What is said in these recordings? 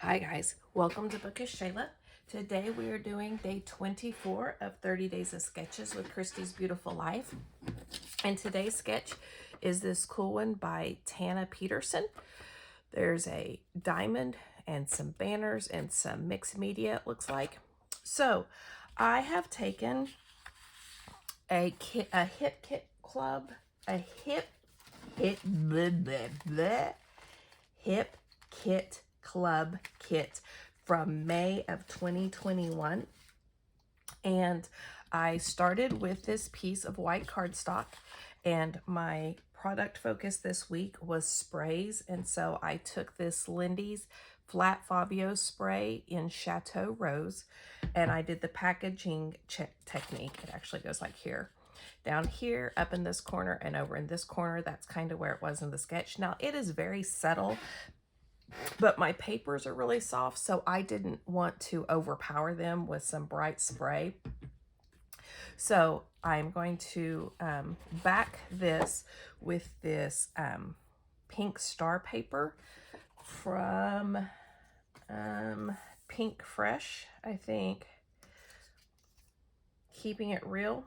Hi guys, welcome to Bookish Shayla. Today we are doing day 24 of 30 Days of Sketches with Christy's Beautiful Life. And today's sketch is this cool one by Tana Peterson. There's a diamond and some banners and some mixed media, it looks like. So I have taken a hip kit club, hip kit club kit from May of 2021, and I started with this piece of white cardstock, and my product focus this week was sprays, and so I took this Lindy's flat Fabio spray in Chateau Rose, and I did the packaging technique. It actually goes like here, down here, up in this corner, and over in this corner. That's kind of where it was in the sketch. Now it is very subtle, but my papers are really soft, so I didn't want to overpower them with some bright spray. So I'm going to back this with this pink star paper from Pinkfresh, I think. Keeping It Real.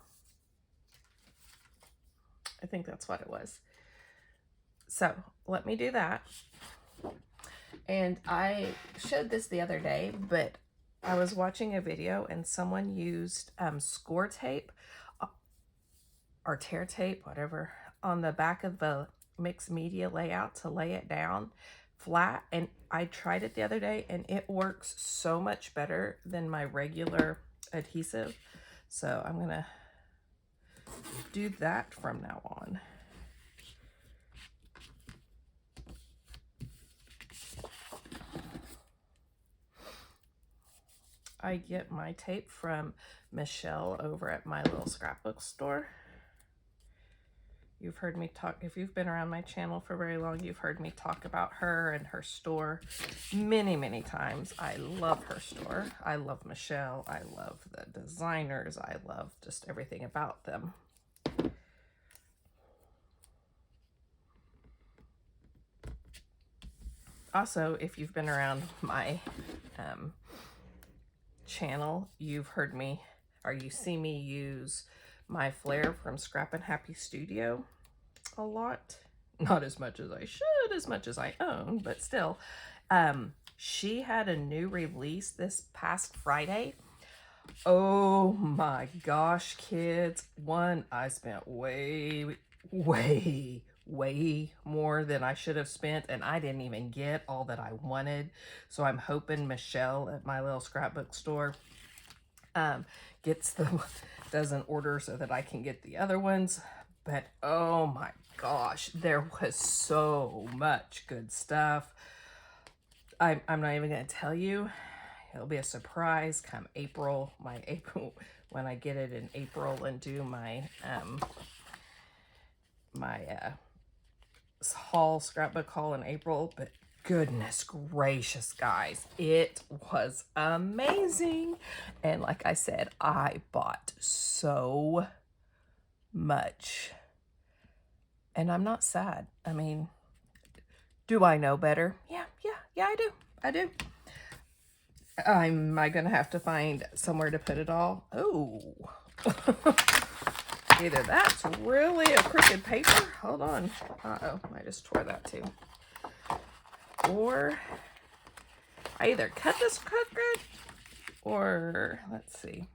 I think that's what it was. So let me do that. And I showed this the other day, but I was watching a video and someone used score tape or tear tape, whatever, on the back of the mixed media layout to lay it down flat. And I tried it the other day and it works so much better than my regular adhesive. So I'm gonna do that from now on. I get my tape from Michelle over at my little scrapbook store. You've heard me talk, if you've been around my channel for very long, you've heard me talk about her and her store many, many times. I love her store. I love Michelle. I love the designers. I love just everything about them. Also, if you've been around my channel, you've heard me, or you see me use my flare from Scrap and Happy Studio a lot. Not as much as I should, as much as I own, but still. She had a new release this past Friday. Oh my gosh, kids. One, I spent way more than I should have spent, and I didn't even get all that I wanted. So I'm hoping Michelle at my little scrapbook store does an order so that I can get the other ones. But oh my gosh, there was so much good stuff. I'm not even gonna tell you. It'll be a surprise come April, when I get it in April and do my scrapbook haul in April. But goodness gracious, guys, it was amazing. And like I said, I bought so much, and I'm not sad. I mean, do I know better? Yeah, I do. Am I gonna have to find somewhere to put it all? Oh. Either that's really a crooked paper. Hold on. Uh-oh, I just tore that too. Or I either cut this crooked, or let's see.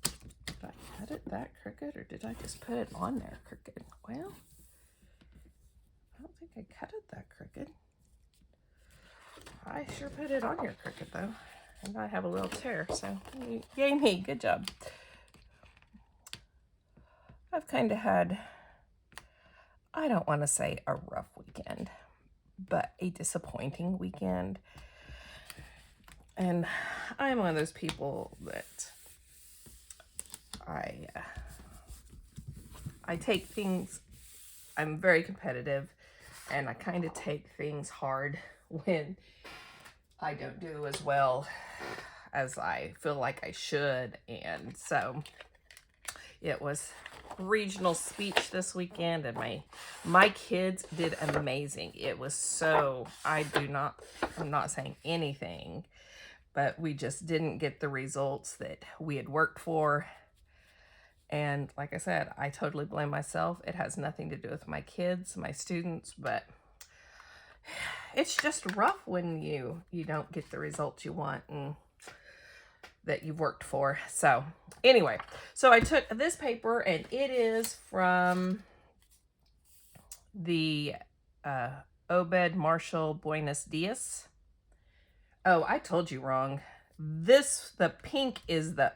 Did I cut it that crooked, or did I just put it on there crooked? Well, I don't think I cut it that crooked. I sure put it on here crooked though. And I have a little tear, so yay me, good job. I've kind of had, I don't want to say a rough weekend, but a disappointing weekend. And I'm one of those people that I take things, I'm very competitive, and I kind of take things hard when I don't do as well as I feel like I should. And so it was regional speech this weekend, and my kids did amazing. It was so, I'm not saying anything, but we just didn't get the results that we had worked for. And like I said, I totally blame myself. It has nothing to do with my kids, my students, but it's just rough when you don't get the results you want and that you've worked for. So anyway, so I took this paper, and it is from the Obed Marshal Buenos Dias. Oh, I told you wrong. The pink is the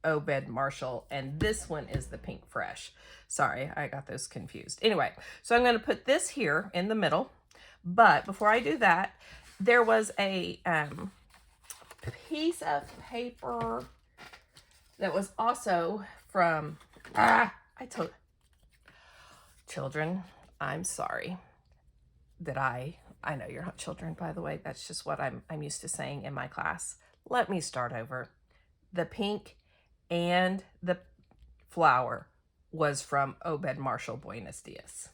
Obed Marshal, and this one is the Pinkfresh. Sorry, I got those confused. Anyway, so I'm going to put this here in the middle, but before I do that, there was a piece of paper that was also from, I told children, I'm sorry that I know you're not children, by the way. That's just what I'm used to saying in my class. Let me start over. The pink and the flower was from Obed Marshal Buenos Dias.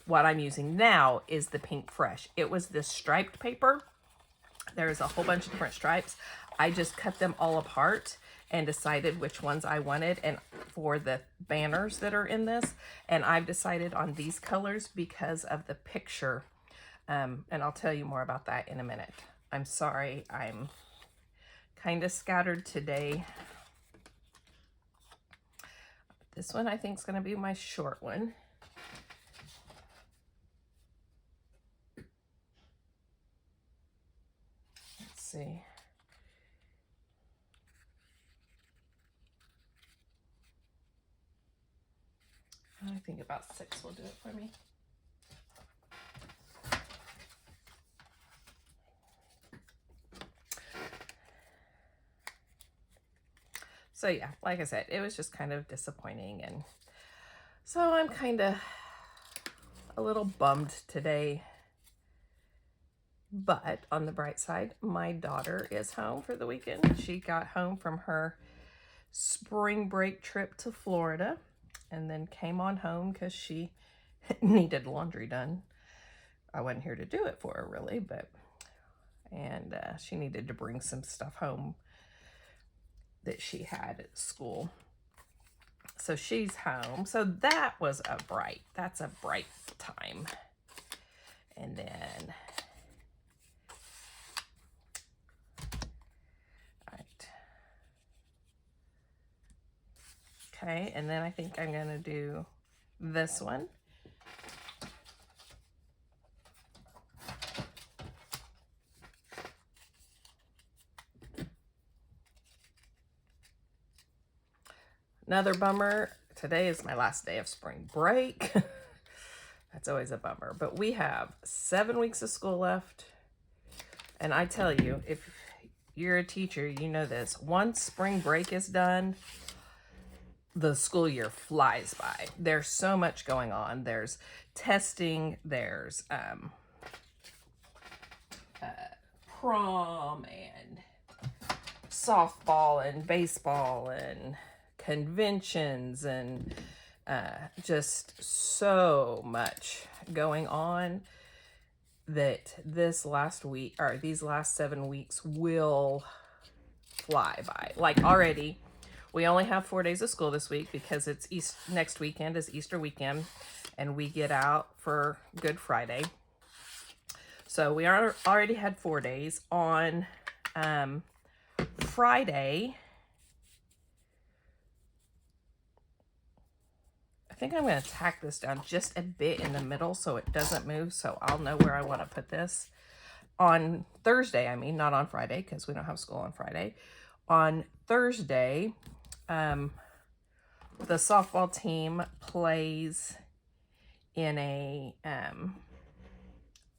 What I'm using now is the Pinkfresh. It was this striped paper. There's a whole bunch of different stripes. I just cut them all apart and decided which ones I wanted, and for the banners that are in this, and I've decided on these colors because of the picture, and I'll tell you more about that in a minute. I'm sorry, I'm kind of scattered today. This one I think is going to be my short one. Let's see. I think about 6 will do it for me. So yeah, like I said, it was just kind of disappointing, and so I'm kind of a little bummed today. But on the bright side, my daughter is home for the weekend. She got home from her spring break trip to Florida and then came on home because she needed laundry done. I wasn't here to do it for her really, but she needed to bring some stuff home that she had at school. So she's home. So that's a bright time. And then, okay, and then I think I'm going to do this one. Another bummer, today is my last day of spring break. That's always a bummer, but we have 7 weeks of school left. And I tell you, if you're a teacher, you know this. Once spring break is done, the school year flies by. There's so much going on. There's testing, there's prom and softball and baseball and conventions and just so much going on that these last 7 weeks will fly by. Like already, we only have 4 days of school this week because it's next weekend is Easter weekend, and we get out for Good Friday. So we already had 4 days. On Friday, I think I'm going to tack this down just a bit in the middle so it doesn't move, so I'll know where I want to put this. On Thursday, not on Friday, because we don't have school on Friday. On Thursday, the softball team plays in a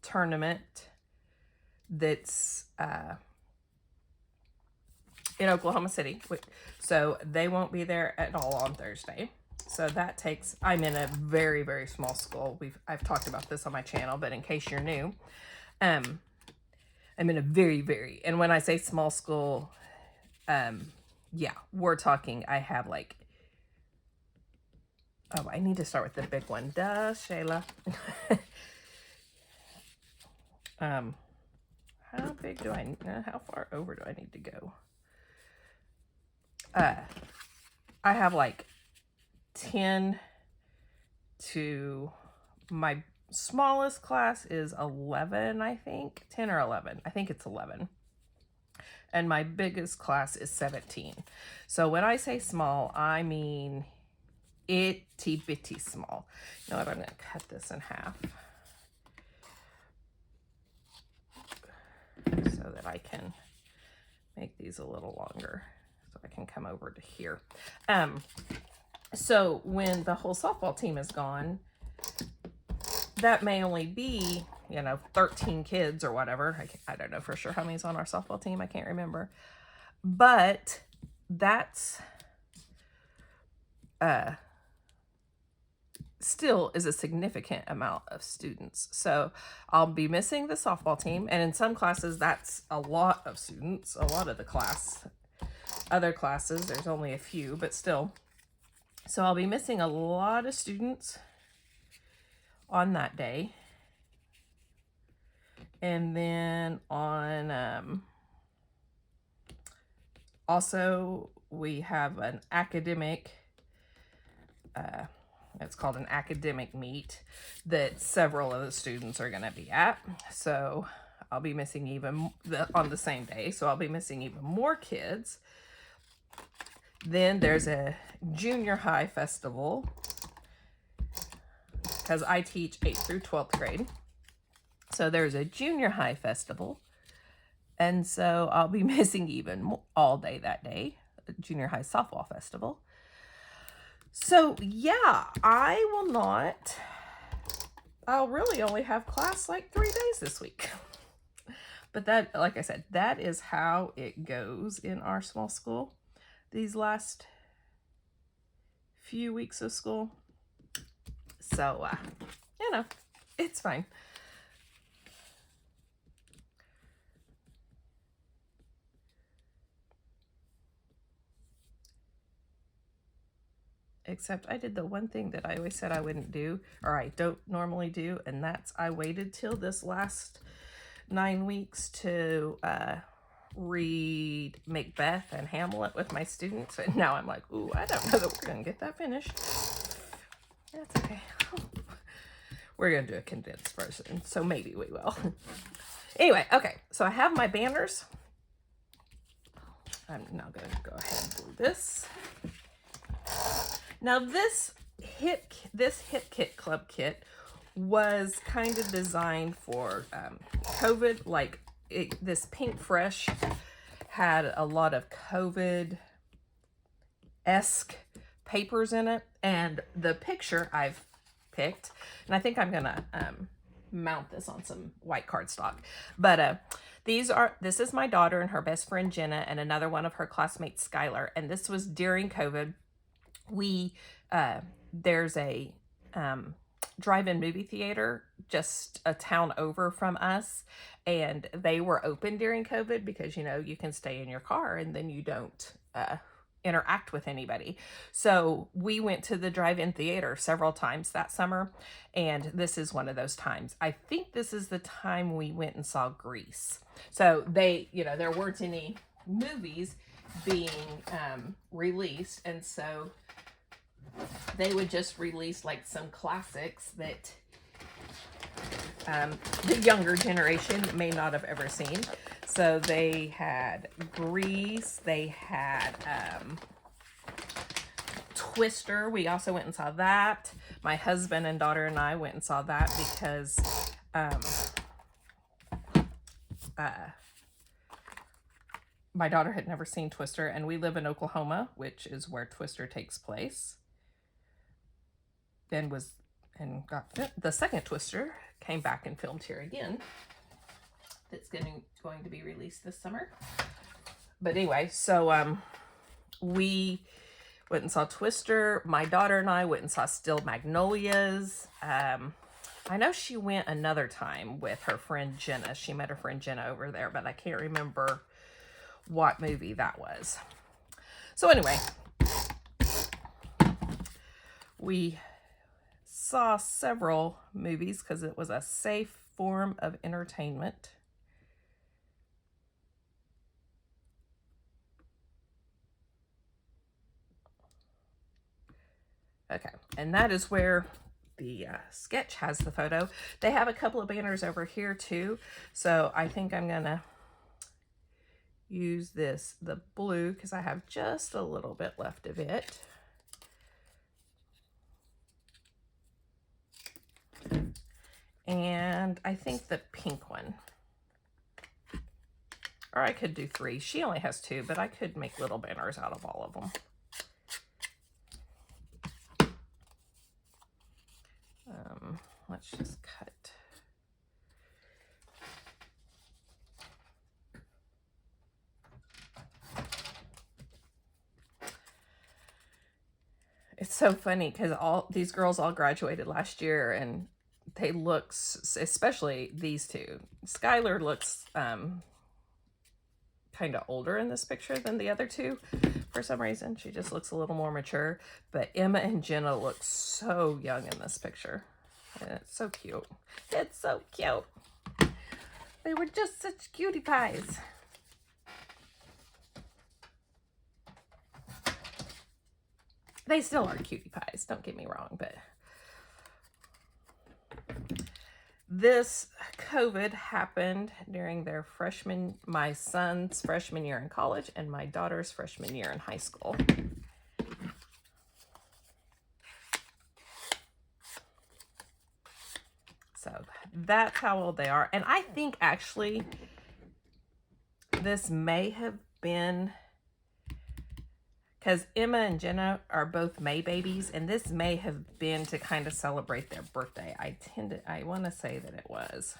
tournament that's in Oklahoma City. So they won't be there at all on Thursday. So that takes, I'm in a very, very small school. I've talked about this on my channel, but in case you're new, I'm in a very, very, and when I say small school, yeah, we're talking, I have like Oh, I need to start with the big one. Duh, Shayla. How big do I, how far over do I need to go? I have like 10 to, my smallest class is 11, I think. 10 or 11. I think it's 11. And my biggest class is 17. So when I say small, I mean itty bitty small. You know what? I'm going to cut this in half so that I can make these a little longer, so I can come over to here. So when the whole softball team is gone, that may only be, you know, 13 kids or whatever. I don't know for sure how many's on our softball team. I can't remember. But that's still is a significant amount of students. So I'll be missing the softball team. And in some classes, that's a lot of students, a lot of the class. Other classes, there's only a few, but still. So I'll be missing a lot of students on that day. And then on, also we have an academic, it's called an academic meet that several of the students are going to be at. So I'll be missing even on the same day. So I'll be missing even more kids. Then there's a junior high festival because I teach 8th through 12th grade. So there's a junior high festival. And so I'll be missing even more, all day that day, a junior high softball festival. So yeah, I'll really only have class like 3 days this week. But that, like I said, that is how it goes in our small school these last few weeks of school. So, you know, it's fine. Except I did the one thing that I always said I wouldn't do, or I don't normally do, and that's I waited till this last 9 weeks to read Macbeth and Hamlet with my students, and now I'm like, ooh, I don't know that we're gonna get that finished. That's okay. We're gonna do a condensed version, so maybe we will. Anyway, okay, so I have my banners. I'm now gonna go ahead and do this. Now this hip kit club kit was kind of designed for COVID. Like this Pinkfresh had a lot of COVID-esque papers in it, and the picture I've picked, and I think I'm gonna mount this on some white cardstock, but this is my daughter and her best friend Jenna and another one of her classmates Skylar, and this was during COVID. There's a drive-in movie theater just a town over from us, and they were open during COVID because, you know, you can stay in your car and then you don't interact with anybody. So we went to the drive-in theater several times that summer, and this is one of those times. I think this is the time we went and saw Grease. So they, you know, there weren't any movies being released, and so they would just release like some classics that the younger generation may not have ever seen. So they had Grease, they had Twister. We also went and saw that. My husband and daughter and I went and saw that because my daughter had never seen Twister, and we live in Oklahoma, which is where Twister takes place. Then got the second Twister came back and filmed here again. That's going to be released this summer. But anyway, so we went and saw Twister. My daughter and I went and saw Still Magnolias. I know she went another time with her friend Jenna. She met her friend Jenna over there, but I can't remember what movie that was. So anyway, We saw several movies because it was a safe form of entertainment. Okay, and that is where the sketch has the photo. They have a couple of banners over here too, so I think I'm gonna use the blue, because I have just a little bit left of it. And I think the pink one. Or I could do 3. She only has 2, but I could make little banners out of all of them. Let's just cut. It's so funny because all these girls all graduated last year, and they look, especially these two. Skylar looks kind of older in this picture than the other two. For some reason, she just looks a little more mature. But Emma and Jenna look so young in this picture. And it's so cute. It's so cute. They were just such cutie pies. They still are cutie pies, don't get me wrong, but this COVID happened during their my son's freshman year in college and my daughter's freshman year in high school. So that's how old they are. And I think actually this may have been, because Emma and Jenna are both May babies, and this may have been to kind of celebrate their birthday. I want to say that it was.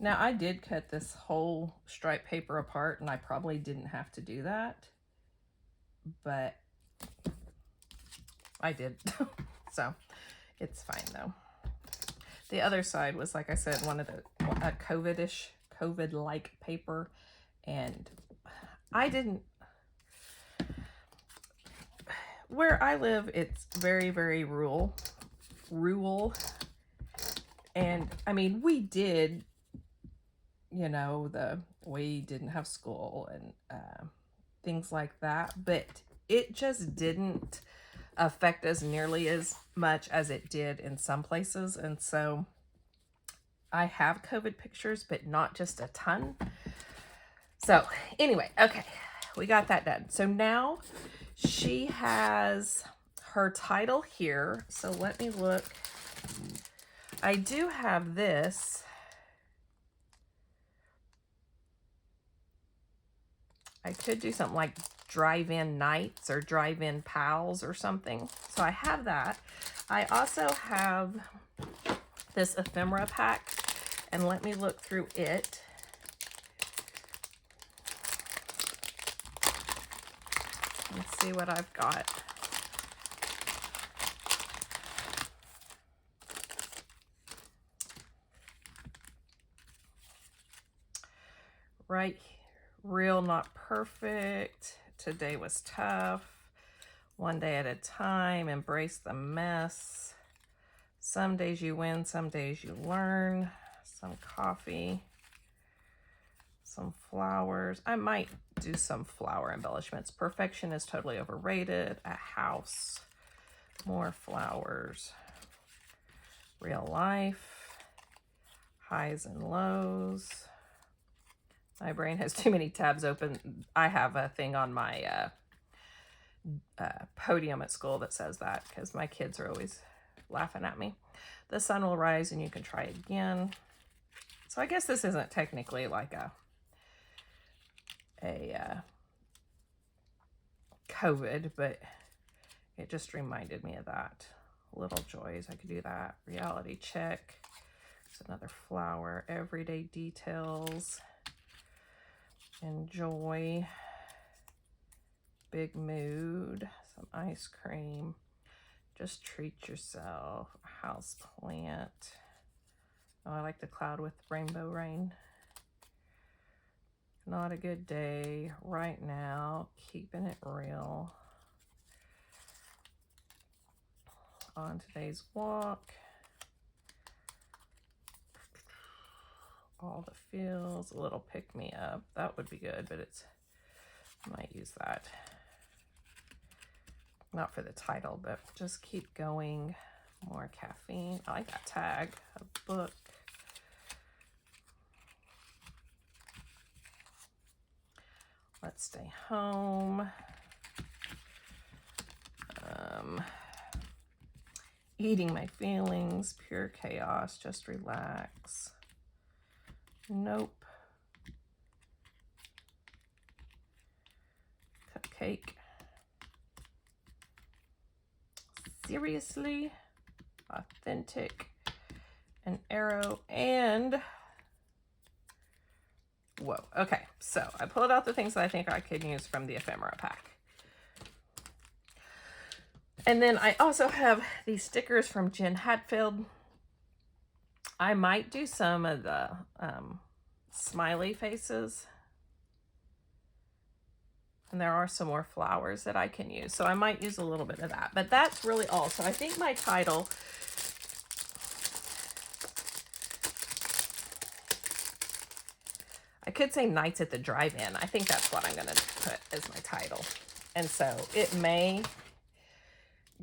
Now, I did cut this whole stripe paper apart, and I probably didn't have to do that, but I did. So it's fine though. The other side was, like I said, one of the COVID-like paper, and I didn't. Where I live, it's very, very rural, and I mean, we did, you know, we didn't have school and things like that, but it just didn't affect us nearly as much as it did in some places. And so I have COVID pictures, but not just a ton. So anyway, okay, we got that done. So now she has her title here. So let me look. I do have this. I could do something like drive-in nights or drive-in pals or something. So I have that. I also have this ephemera pack, and let me look through it. Let's see what I've got. Right here. Real, not perfect. Today was tough. One day at a time. Embrace the mess. Some days you win, some days you learn. Some coffee. Some flowers. I might do some flower embellishments. Perfection is totally overrated. A house. More flowers. Real life. Highs and lows. My brain has too many tabs open. I have a thing on my podium at school that says that, because my kids are always laughing at me. The sun will rise and you can try again. So I guess this isn't technically like a COVID, but it just reminded me of that. Little joys, I could do that. Reality check. There's another flower. Everyday details. Enjoy. Big mood. some ice cream. Just treat yourself. House plant. Oh, I like the cloud with rainbow rain. Not a good day right now. Keeping it real. On today's walk. All the feels. A little pick me up. That would be good, but I might use that. Not for the title, but just keep going. More caffeine. I like that tag. A book. Let's stay home. Eating my feelings. Pure chaos. Just relax. Nope. Cupcake. Seriously? Authentic. An arrow. And whoa. Okay, so I pulled out the things that I think I could use from the ephemera pack. And then I also have these stickers from Jen Hadfield. I might do some of the smiley faces. And there are some more flowers that I can use. So I might use a little bit of that. But that's really all. So I think my title... I could say Nights at the Drive-In. I think that's what I'm going to put as my title. And so it may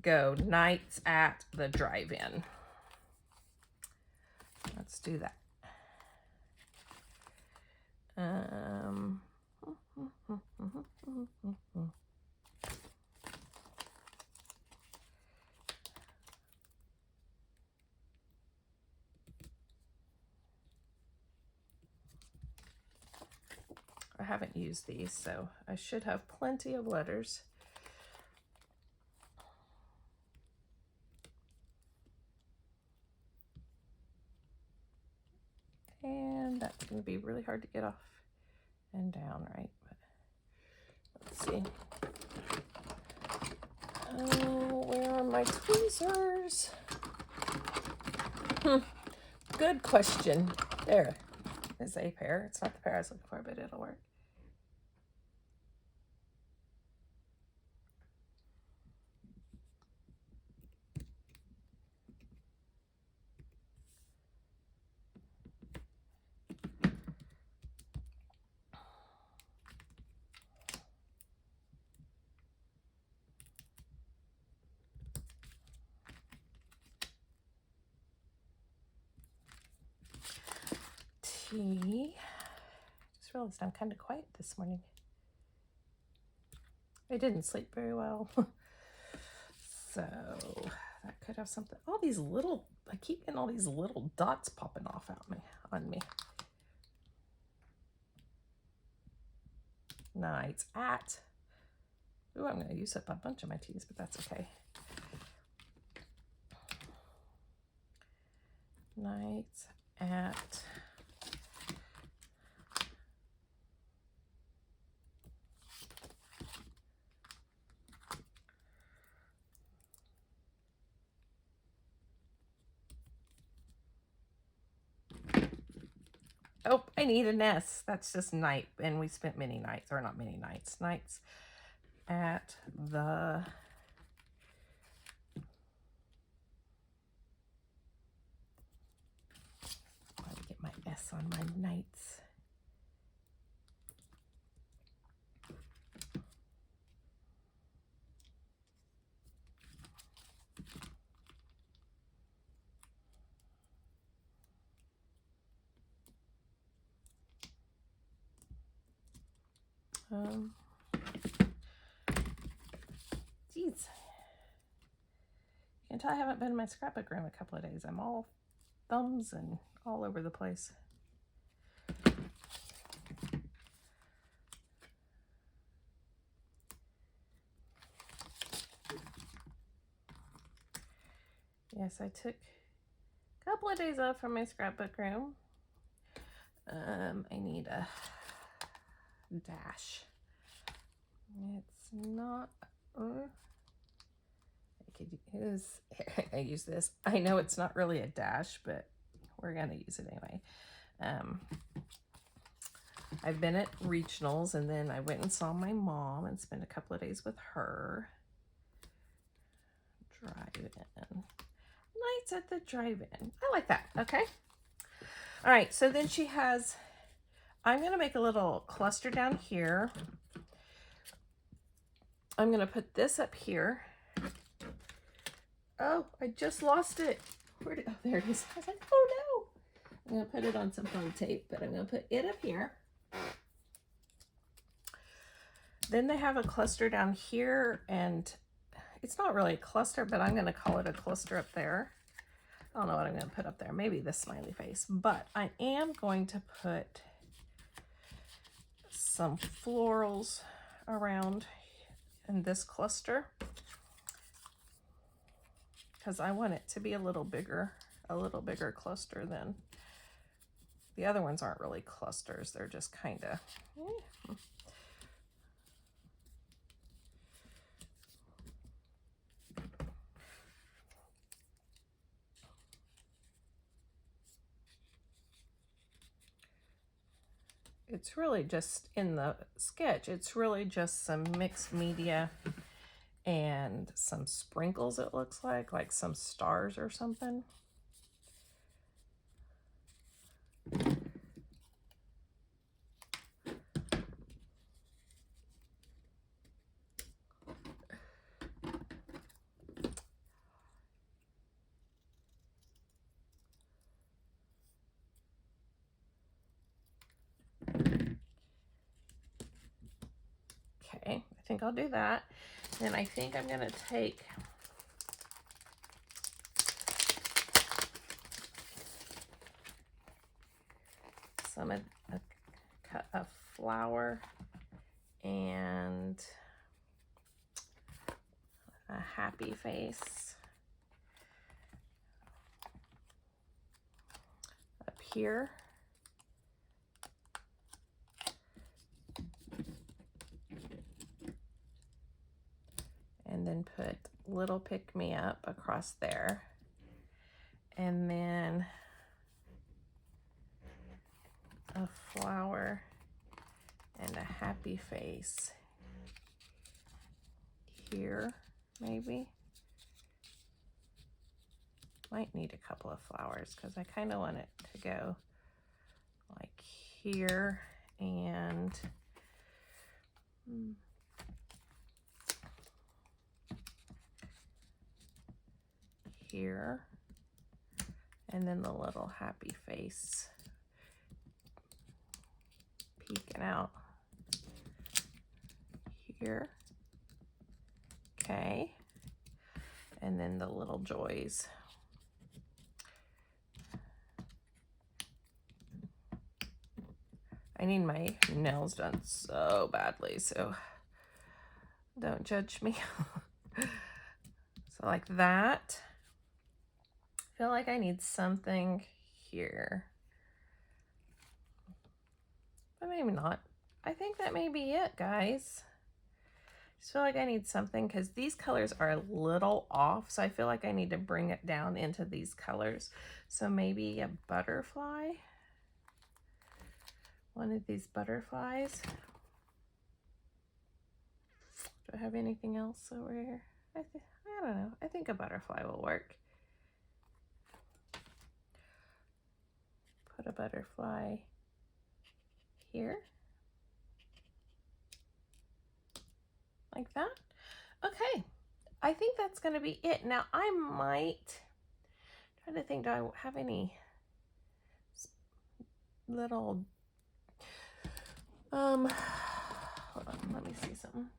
go Nights at the Drive-In. Let's do that. I haven't used these, so I should have plenty of letters. And that's going to be really hard to get off and down, right? But let's see. Oh, where are my tweezers? Good question. There is a pair. It's not the pair I was looking for, but it'll work. Just realized I'm kind of quiet this morning. I didn't sleep very well. So that could have something. All these little, I keep getting all these little dots popping off on me. Nights at. Ooh, I'm going to use up a bunch of my T's, but that's okay. Nights at. Oh, I need an S. That's just night. And we spent many nights, or not many nights. Nights at the... Let me get my S on my nights. Geez. You can tell I haven't been in my scrapbook room a couple of days. I'm all thumbs and all over the place. Yes, I took a couple of days off from my scrapbook room. I need a dash. It's not could use, I use this. I know it's not really a dash, but we're going to use it anyway. I've been at regionals, and then I went and saw my mom and spent a couple of days with her. Drive-in. Nights at the drive-in. I like that. Okay. All right. So then she has, I'm going to make a little cluster down here. I'm going to put this up here. Oh, I just lost it. Where did, oh, there it is. I was like, oh no. I'm going to put it on some foam tape, but I'm going to put it up here. Then they have a cluster down here, and it's not really a cluster, but I'm going to call it a cluster up there. I don't know what I'm going to put up there. Maybe this smiley face, but I am going to put some florals around in this cluster because I want it to be a little bigger cluster than the other ones. Aren't really clusters. They're just kind of, it's really just in the sketch, it's really just some mixed media and some sprinkles, it looks like some stars or something. Okay, I think I'll do that. Then I think I'm going to take a cut of flour and a happy face up here. And then put little pick-me-up across there. And then a flower and a happy face here, maybe. Might need a couple of flowers because I kind of want it to go like here and here, and then the little happy face peeking out here. Okay, and then the little joys. I need my nails done so badly, so don't judge me. So like that. I feel like I need something here, but maybe not. I think that may be it, guys. I just feel like I need something because these colors are a little off, so I feel like I need to bring it down into these colors. So maybe a butterfly, one of these butterflies. Do I have anything else over here? I don't know. I think a butterfly will work. Put a butterfly here. Like that. Okay. I think that's going to be it. Now I might try to think, do I have any little, hold on, let me see something.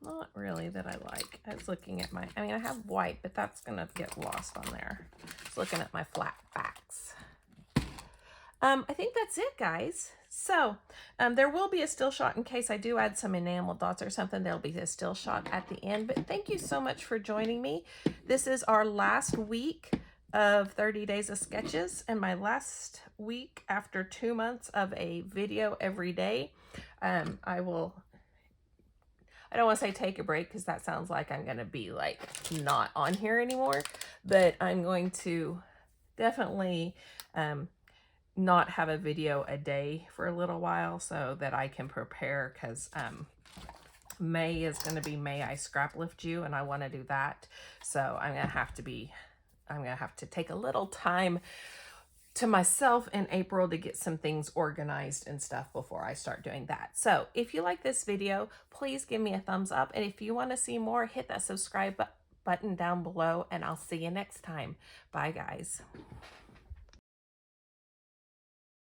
Not really that I like. I was looking at I mean, I have white, but that's going to get lost on there. Just looking at my flat backs. I think that's it, guys. So there will be a still shot in case I do add some enamel dots or something. There'll be a still shot at the end. But thank you so much for joining me. This is our last week of 30 days of sketches and my last week after 2 months of a video every day. I don't want to say take a break because that sounds like I'm going to be like not on here anymore, but I'm going to definitely not have a video a day for a little while so that I can prepare, because May is going to be May I Scrap Lift You, and I want to do that. So I'm going to have to take a little time to myself in April to get some things organized and stuff before I start doing that. So if you like this video, please give me a thumbs up. And if you want to see more, hit that subscribe button down below, and I'll see you next time. Bye, guys.